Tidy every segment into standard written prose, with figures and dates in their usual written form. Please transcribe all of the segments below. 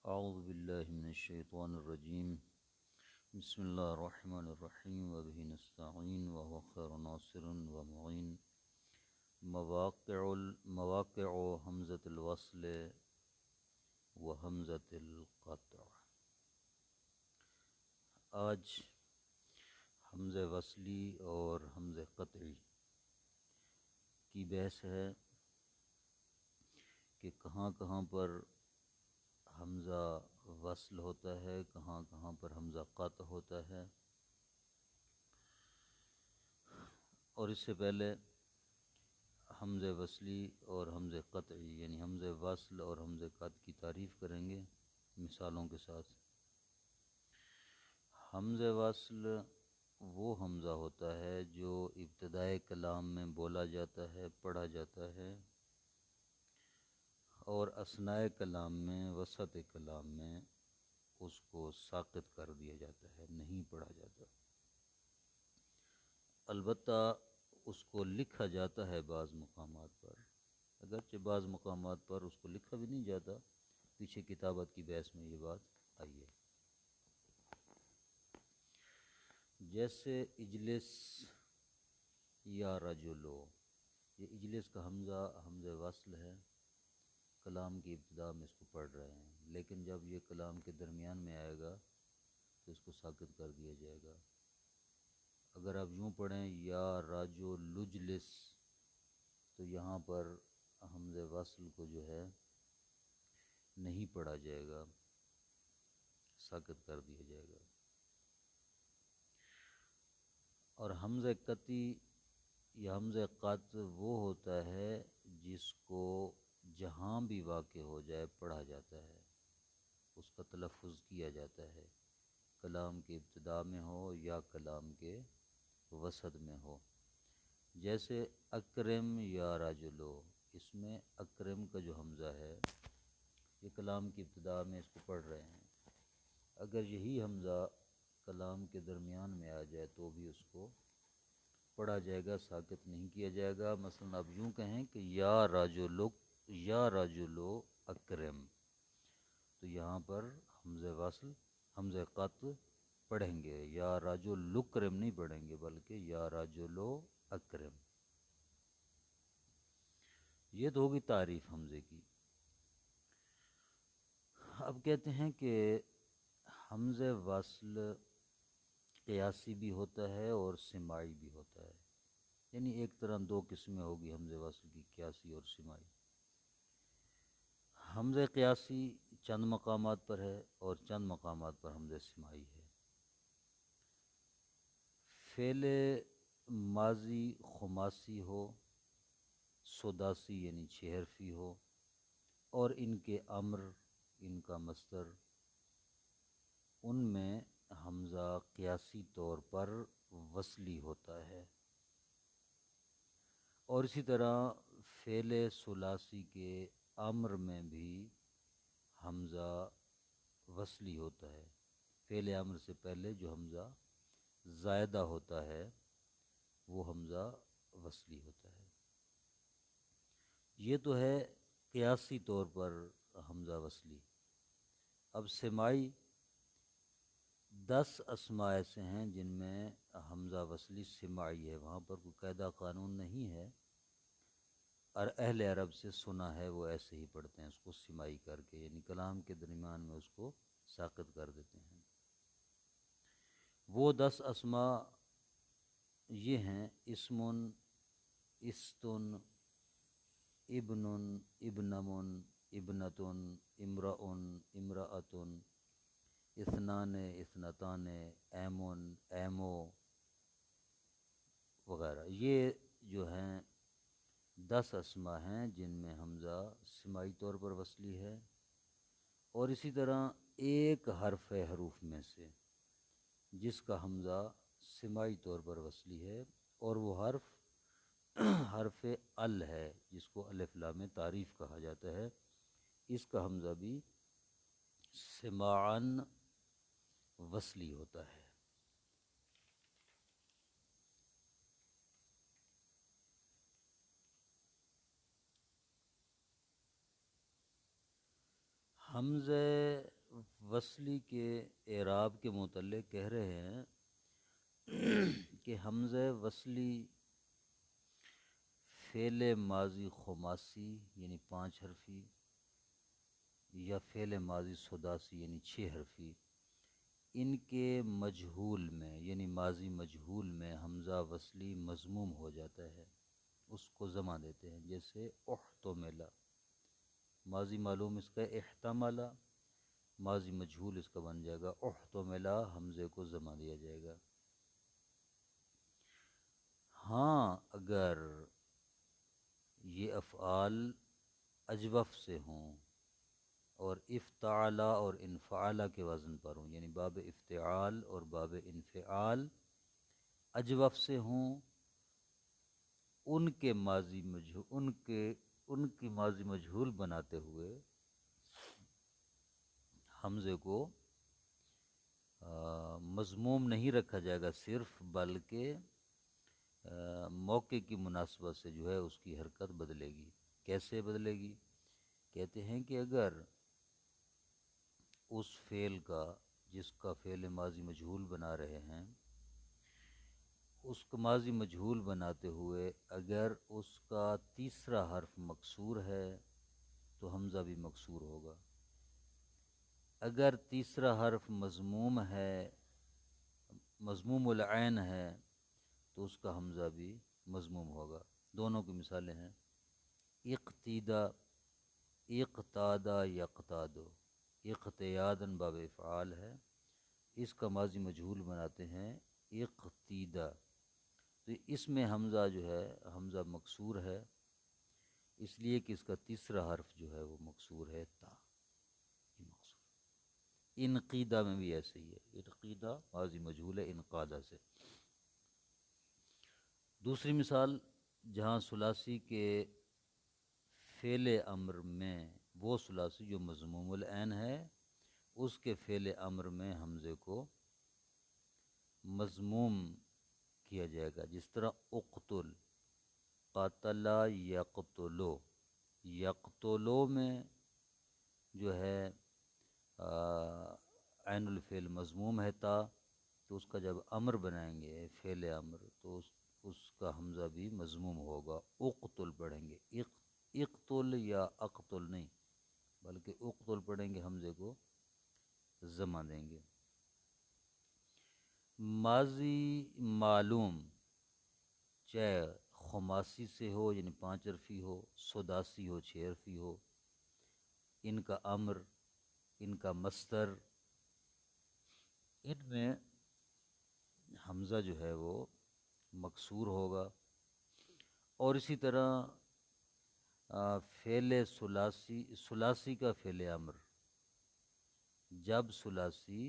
اعوذ باللہ من الشیطان الرجیم بسم اللہ الرحمن الرحیم وبہ نستعین وهو خیر ناصر ومعین مواقع حمزۃ الوصل وحمزۃ القطع۔ آج حمز وصلی اور حمز قطعی کی بحث ہے کہ کہاں کہاں پر حمزہ وصل ہوتا ہے، کہاں کہاں پر حمزہ قطع ہوتا ہے۔ اور اس سے پہلے حمز وصلی اور حمز قطعی یعنی حمز وصل اور حمز قطع کی تعریف کریں گے مثالوں کے ساتھ۔ حمز وصل وہ حمزہ ہوتا ہے جو ابتدائے کلام میں بولا جاتا ہے، پڑھا جاتا ہے، اور اثناء کلام میں، وسط کلام میں اس کو ساقط کر دیا جاتا ہے، نہیں پڑھا جاتا۔ البتہ اس کو لکھا جاتا ہے بعض مقامات پر، اگرچہ بعض مقامات پر اس کو لکھا بھی نہیں جاتا، پیچھے کتابت کی بحث میں یہ بات آئی ہے۔ جیسے اجلس یا رجلو، یہ اجلس کا حمزہ حمز وصل ہے، کلام کی ابتدا میں اس کو پڑھ رہے ہیں، لیکن جب یہ کلام کے درمیان میں آئے گا تو اس کو ساقط کر دیا جائے گا۔ اگر آپ یوں پڑھیں یا راجو لجلس تو یہاں پر حمز وصل کو جو ہے نہیں پڑھا جائے گا، ساقط کر دیا جائے گا۔ اور حمز قطعی یا حمز قطع وہ ہوتا ہے جس کو جہاں بھی واقع ہو جائے پڑھا جاتا ہے، اس کا تلفظ کیا جاتا ہے، کلام کے ابتدا میں ہو یا کلام کے وسط میں ہو۔ جیسے اکرم یا رجلو، اس میں اکرم کا جو حمزہ ہے یہ کلام کی ابتدا میں اس کو پڑھ رہے ہیں، اگر یہی حمزہ کلام کے درمیان میں آ جائے تو بھی اس کو پڑھا جائے گا، ساقط نہیں کیا جائے گا۔ مثلا آپ یوں کہیں کہ یا رجلو اکرم، تو یہاں پر حمز وصل حمز قطع پڑھیں گے، یا رجل اکرم نہیں پڑھیں گے بلکہ یا رجلو اکرم۔ یہ تو ہوگی تعریف حمزے کی۔ اب کہتے ہیں کہ حمز وصل قیاسی بھی ہوتا ہے اور سماعی بھی ہوتا ہے، یعنی ایک طرح دو قسمیں ہوگی حمز وصل کی، قیاسی اور سماعی۔ حمز قیاسی چند مقامات پر ہے اور چند مقامات پر حمز سماعی ہے۔ فعل ماضی خماسی ہو، سداسی یعنی 6 حرفی ہو، اور ان کے امر، ان کا مصدر، ان میں حمزہ قیاسی طور پر وصلی ہوتا ہے۔ اور اسی طرح فعل ثلاثی کے امر میں بھی حمزہ وصلی ہوتا ہے، فعل امر سے پہلے جو حمزہ زائدہ ہوتا ہے وہ حمزہ وصلی ہوتا ہے۔ یہ تو ہے قیاسی طور پر حمزہ وصلی۔ اب سماعی 10 اسماء ایسے ہیں جن میں حمزہ وصلی سماعی ہے، وہاں پر کوئی قاعدہ قانون نہیں ہے، اور اہل عرب سے سنا ہے وہ ایسے ہی پڑھتے ہیں اس کو سماعی کر کے، یعنی کلام کے درمیان میں اس کو ساقط کر دیتے ہیں۔ وہ 10 اسماء یہ ہیں: اسم، استن، ابن، ابنم، ابنۃ، امرؤ، امرأۃ، اثنان، اثنتان، ایمن، ایمو وغیرہ۔ یہ جو ہیں 10 اسماء ہیں جن میں حمزہ سماعی طور پر وصلی ہے۔ اور اسی طرح ایک حرف حروف میں سے جس کا حمزہ سماعی طور پر وصلی ہے، اور وہ حرف حرف ال ہے، جس کو الف لام تعریف کہا جاتا ہے، اس کا حمزہ بھی سماعاً وصلی ہوتا ہے۔ حمزہ وصلی کے اعراب کے متعلق کہہ رہے ہیں کہ حمزہ وصلی فعل ماضی خماسی یعنی 5 حرفی یا فعل ماضی سداسی یعنی 6 حرفی، ان کے مجہول میں یعنی ماضی مجہول میں حمزہ وصلی مضموم ہو جاتا ہے، اس کو ضمہ دیتے ہیں۔ جیسے احتملا، ماضی معلوم اس کا احتملا، ماضی مجہول اس کا بن جائے گا احتملا، حمزے کو ضمہ دیا جائے گا۔ ہاں اگر یہ افعال اجوف سے ہوں اور افتعلا اور انفعلا کے وزن پر ہوں، یعنی باب افتعال اور باب انفعال اجوف سے ہوں، ان کے ماضی مجہول ان کی ماضی مجہول بناتے ہوئے حمزے کو مضموم نہیں رکھا جائے گا صرف، بلکہ موقع کی مناسبت سے جو ہے اس کی حرکت بدلے گی۔ کیسے بدلے گی؟ کہتے ہیں کہ اگر اس فعل کا جس کا فعل ماضی مجہول بنا رہے ہیں، اس کو ماضی مجہول بناتے ہوئے اگر اس کا تیسرا حرف مکسور ہے تو حمزہ بھی مکسور ہوگا، اگر تیسرا حرف مضموم ہے، مضموم العین ہے، تو اس کا حمزہ بھی مضموم ہوگا۔ دونوں کی مثالیں ہیں اقتیدا، اقتادا یقتادو، اقتیادن باب افعال ہے، اس کا ماضی مجہول بناتے ہیں اقتیدا، تو اس میں حمزہ جو ہے حمزہ مکسور ہے، اس لیے کہ اس کا تیسرا حرف جو ہے وہ مکسور ہے تا، یہ مکسور۔ انقیدہ میں بھی ایسے ہی ہے، انقیدہ ماضی مجہول ہے انقادہ سے۔ دوسری مثال جہاں ثلاثی کے فعل امر میں، وہ ثلاثی جو مضموم العین ہے اس کے فعل امر میں حمزے کو مضموم کیا جائے گا، جس طرح اقتل، قاتلا یقتلو، یقتلو میں جو ہے عین الفعل مضموم ہے تا، تو اس کا جب امر بنائیں گے فعل امر تو اس کا حمزہ بھی مضموم ہوگا، اقتل پڑھیں گے، اقتل یا اقتل نہیں بلکہ اقتل پڑھیں گے، حمزے کو ضمہ دیں گے۔ ماضی معلوم چاہے خماسی سے ہو یعنی 5 حرفی ہو، سداسی ہو 6 حرفی ہو، ان کا امر، ان کا مصدر، ان میں حمزہ جو ہے وہ مکسور ہوگا۔ اور اسی طرح فعل ثلاثی کا فعل امر جب ثلاثی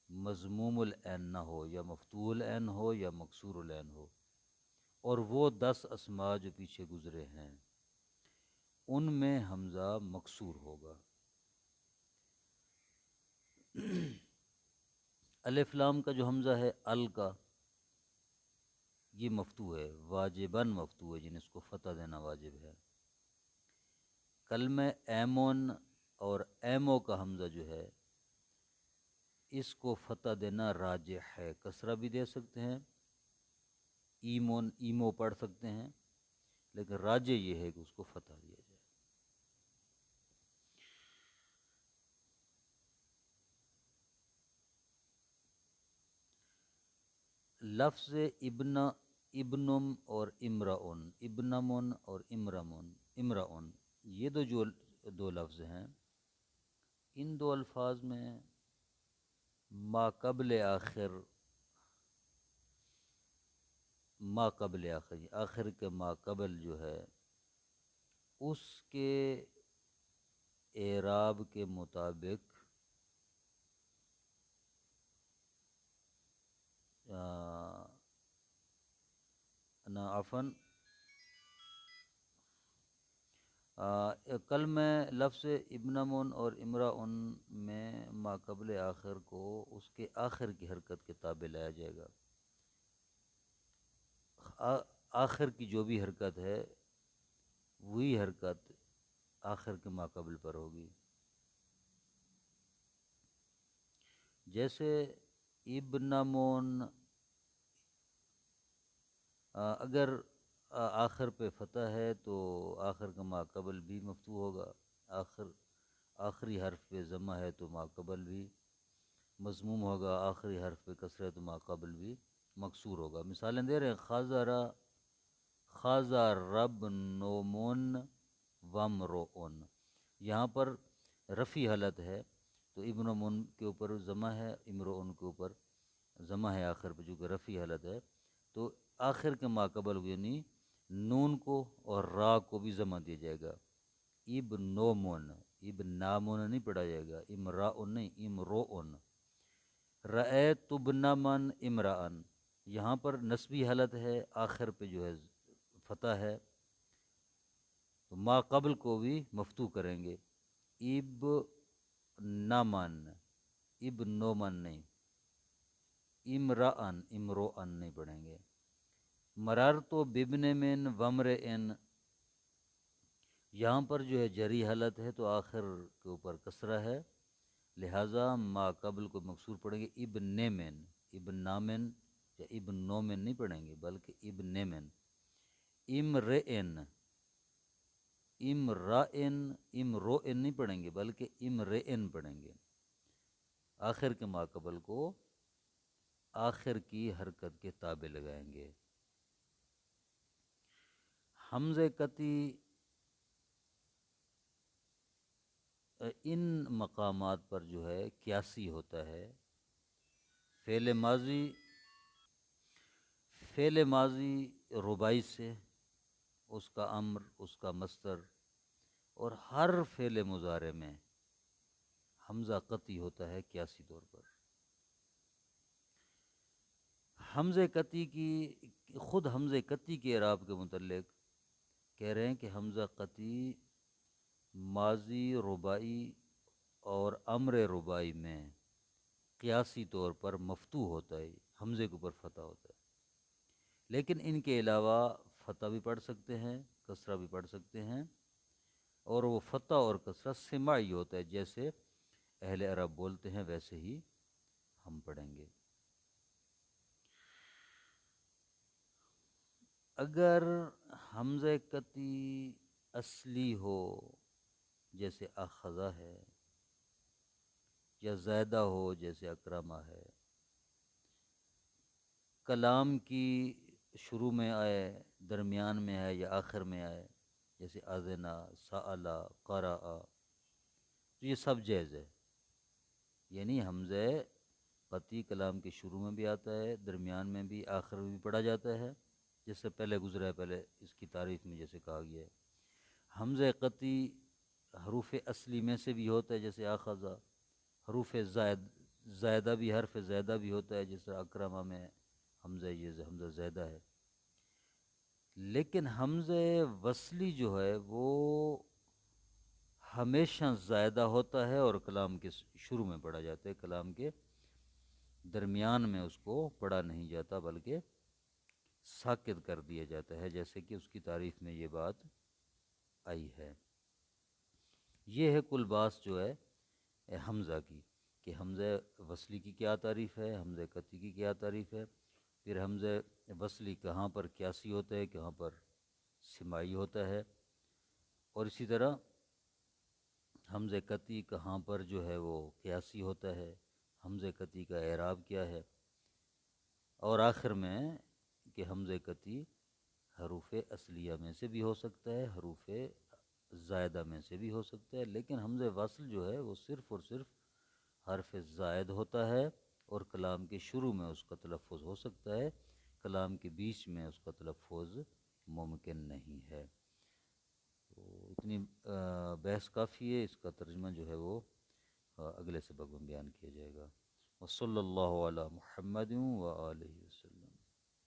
مضموم العین نہ ہو، یا مفتوح العین ہو یا مکسور العین ہو، اور وہ 10 اسماء جو پیچھے گزرے ہیں ان میں حمزہ مکسور ہوگا۔ الف لام کا جو حمزہ ہے ال کا، یہ مفتوح ہے، واجباً مفتوح ہے، یعنی اس کو فتح دینا واجب ہے۔ کلمہ ایمون اور ایمو کا حمزہ جو ہے اس کو فتح دینا راجح ہے، کسرہ بھی دے سکتے ہیں، ایمون ایمو پڑھ سکتے ہیں، لیکن راجح یہ ہے کہ اس کو فتح دیا جائے۔ لفظ ابن، ابنم اور امرؤن، ابنمن اور امرؤن، یہ دو لفظ ہیں، ان دو الفاظ میں ما قبل آخر، ما قبل آخر، آخر کے ما قبل جو ہے اس کے اعراب کے مطابق عفن کلمہ لفظ ابنمن اور امرؤن میں ما قبل آخر کو اس کے آخر کی حرکت کے تابع لایا جائے گا، آخر کی جو بھی حرکت ہے وہی حرکت آخر کے ما قبل پر ہوگی۔ جیسے ابنمون، اگر آخر پہ فتح ہے تو آخر کا ما قبل بھی مفتوح ہوگا، آخری حرف پہ ضمہ ہے تو ما قبل بھی مضموم ہوگا، آخری حرف پہ کسر ہے تو ما قبل بھی مکسور ہوگا۔ مثالیں دے رہے ہیں، خازرہ، خازا رب نومون ومرؤن، یہاں پر رفع حالت ہے تو ابن من کے اوپر ضمہ ہے، امرؤن کے اوپر ضمہ ہے آخر پہ، چونکہ رفع حالت ہے تو آخر کے ما قبل یعنی نون کو اور را کو بھی ضمہ دیا جائے گا۔ ابنومن، ابنامن نہیں پڑھا جائے گا، امراؤن نہیں، امرؤن۔ رأیت ابن من امرأن، یہاں پر نسبی حالت ہے، آخر پہ جو ہے فتح ہے تو ما قبل کو بھی مفتوح کریں گے، اب نمن، اب نومن نہیں، امرأن، امروان نہیں پڑھیں گے۔ مرار تو ببن من ومرئن، یہاں پر جو ہے جری حالت ہے تو آخر کے اوپر کسرہ ہے، لہٰذا ما قبل کو مکسور پڑھیں گے، ابن من، ابن نامن یا ابن نومن نہیں پڑھیں گے بلکہ ابن من۔ امرئن، امرائن، امروئن نہیں پڑھیں گے بلکہ امرئن پڑھیں گے، آخر کے ما قبل کو آخر کی حرکت کے تابع لگائیں گے۔ حمزہ قطعی ان مقامات پر جو ہے قیاسی ہوتا ہے، فعل ماضی رباعی سے، اس کا امر، اس کا مصدر، اور ہر فعل مضارع میں حمزہ قطعی ہوتا ہے قیاسی طور پر۔ حمزہ قطعی کی، خود حمزہ قطعی کے اعراب کے متعلق کہہ رہے ہیں کہ حمزہ قطعی ماضی رباعی اور امر رباعی میں قیاسی طور پر مفتوح ہوتا ہے، حمزے کے اوپر فتح ہوتا ہے، لیکن ان کے علاوہ فتح بھی پڑھ سکتے ہیں، کسرہ بھی پڑھ سکتے ہیں، اور وہ فتح اور کسرہ سماعی ہوتا ہے، جیسے اہل عرب بولتے ہیں ویسے ہی ہم پڑھیں گے۔ اگر حمزہ قطعی اصلی ہو جیسے اخذہ ہے، یا زائدہ ہو جیسے اکرمہ ہے، کلام کی شروع میں آئے، درمیان میں آئے یا آخر میں آئے، جیسے اذنا، سألا، قرأ، تو یہ سب جائز ہے، یعنی حمزہ قطعی کلام کے شروع میں بھی آتا ہے، درمیان میں بھی، آخر میں بھی پڑھا جاتا ہے، جس سے پہلے گزرا ہے، پہلے اس کی تعریف میں جیسے کہا گیا ہے۔ حمزہ قطعی حروف اصلی میں سے بھی ہوتا ہے، جیسے آخذہ، حروف زائدہ بھی، حرف زائدہ بھی ہوتا ہے، جیسے اکرمہ میں حمزہ، یہ حمزہ زائدہ ہے، لیکن حمزہ وصلی جو ہے وہ ہمیشہ زائدہ ہوتا ہے اور کلام کے شروع میں پڑھا جاتا ہے، کلام کے درمیان میں اس کو پڑھا نہیں جاتا بلکہ ساکت کر دیا جاتا ہے، جیسے کہ اس کی تعریف میں یہ بات آئی ہے۔ یہ ہے کل باس جو ہے حمزہ کی، کہ حمزہ وصلی کی کیا تعریف ہے، حمزہ قطعی کی کیا تعریف ہے، پھر حمزہ وصلی کہاں پر قیاسی ہوتا ہے، کہاں پر سماعی ہوتا ہے، اور اسی طرح حمزہ قطعی کہاں پر جو ہے وہ قیاسی ہوتا ہے، حمزہ قطعی کا اعراب کیا ہے، اور آخر میں کہ حمزہ قطعی حروف اصلیہ میں سے بھی ہو سکتا ہے، حروف زائدہ میں سے بھی ہو سکتا ہے، لیکن حمزہ وصل جو ہے وہ صرف اور صرف حرف زائد ہوتا ہے، اور کلام کے شروع میں اس کا تلفظ ہو سکتا ہے، کلام کے بیچ میں اس کا تلفظ ممکن نہیں ہے۔ تو اتنی بحث کافی ہے، اس کا ترجمہ جو ہے وہ اگلے سبق میں بیان کیا جائے گا۔ وصلی اللہ علی محمد وآلہ وسلم۔